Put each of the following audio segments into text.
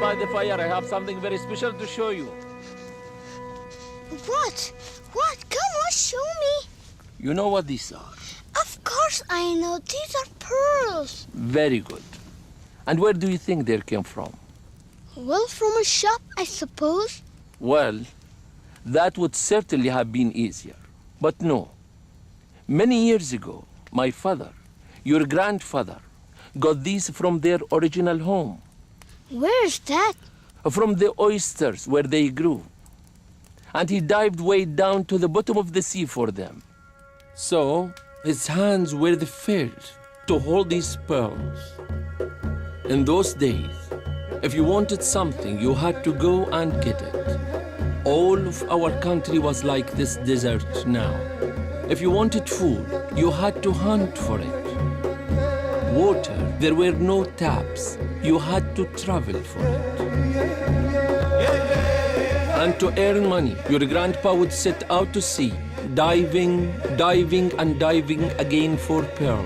by the fire. I have something very special to show you. What? What? Come on, show me. You know what these are? Of course I know. These are pearls. Very good. And where do you think they came from? Well, from a shop, I suppose. Well, that would certainly have been easier. But no. Many years ago, my father, your grandfather, got these from their original home. Where's that? From the oysters where they grew. And he dived way down to the bottom of the sea for them. So, his hands were the first to hold these pearls. In those days, if you wanted something, you had to go and get it. All of our country was like this desert now. If you wanted food, you had to hunt for it. Water, there were no taps. You had to travel for it. And to earn money, your grandpa would set out to sea, diving and diving again for pearl.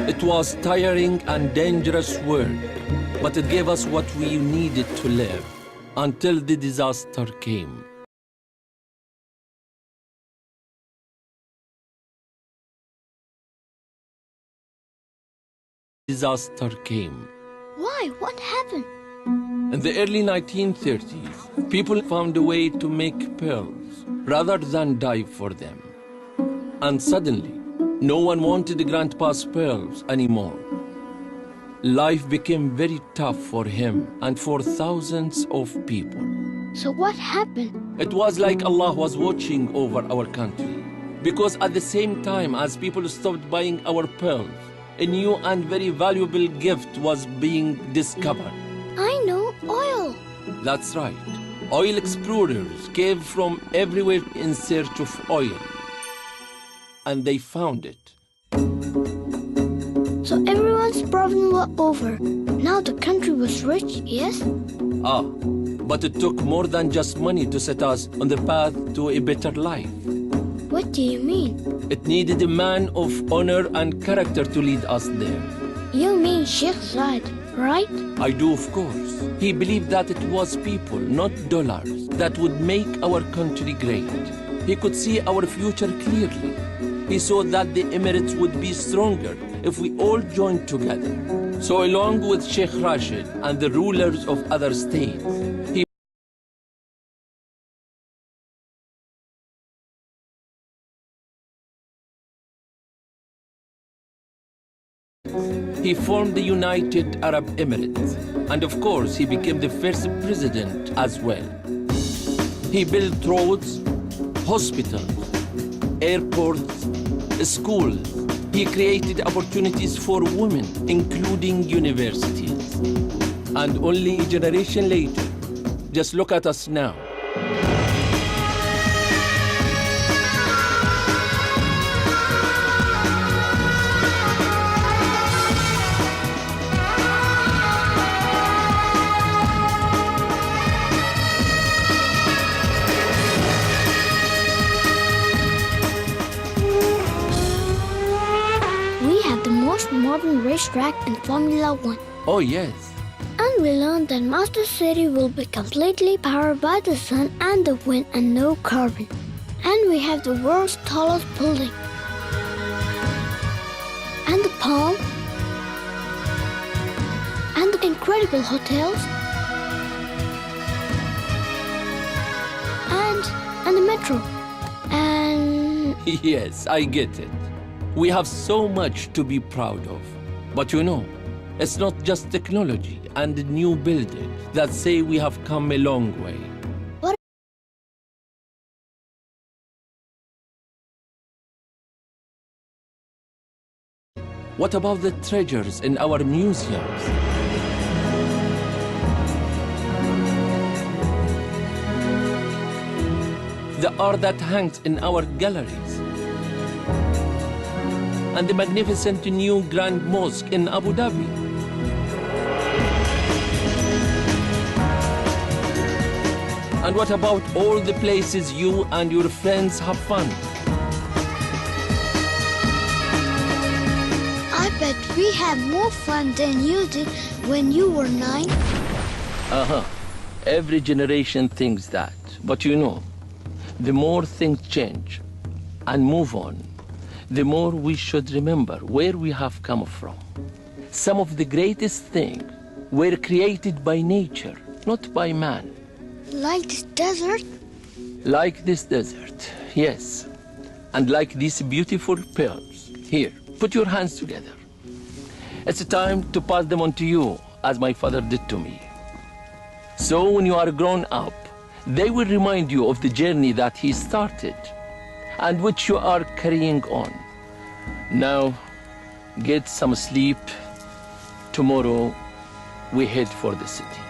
It was tiring and dangerous work, but it gave us what we needed to live until the disaster came. Disaster came. Why? What happened? In the early 1930s, people found a way to make pearls rather than dive for them. And suddenly, no one wanted Grandpa's pearls anymore. Life became very tough for him and for thousands of people. So what happened? It was like Allah was watching over our country. Because at the same time as people stopped buying our pearls, a new and very valuable gift was being discovered. I know, oil. That's right. Oil explorers came from everywhere in search of oil. And they found it. So everyone's problem was over. Now the country was rich, yes? But it took more than just money to set us on the path to a better life. What do you mean? It needed a man of honor and character to lead us there. You mean Sheikh Zayed, right? I do, of course. He believed that it was people, not dollars, that would make our country great. He could see our future clearly. He saw that the Emirates would be stronger if we all joined together. So along with Sheikh Rashid and the rulers of other states, he formed the United Arab Emirates. And of course, he became the first president as well. He built roads, hospitals, airports, schools. He created opportunities for women, including universities. And only a generation later, just look at us now. Modern racetrack in Formula 1. Oh, yes. And we learned that Master City will be completely powered by the sun and the wind and no carbon. And we have the world's tallest building. And the palm. And the incredible hotels. And the metro. And... Yes, I get it. We have so much to be proud of. But you know, it's not just technology and new buildings that say we have come a long way. What about the treasures in our museums? The art that hangs in our galleries? And the magnificent new Grand Mosque in Abu Dhabi. And what about all the places you and your friends have fun? I bet we have more fun than you did when you were 9? Every generation thinks that. But you know, the more things change and move on, the more we should remember where we have come from. Some of the greatest things were created by nature, not by man. Like this desert? Like this desert, yes. And like these beautiful pearls. Here, put your hands together. It's time to pass them on to you, as my father did to me. So when you are grown up, they will remind you of the journey that he started and which you are carrying on. Now, get some sleep. Tomorrow, we head for the city.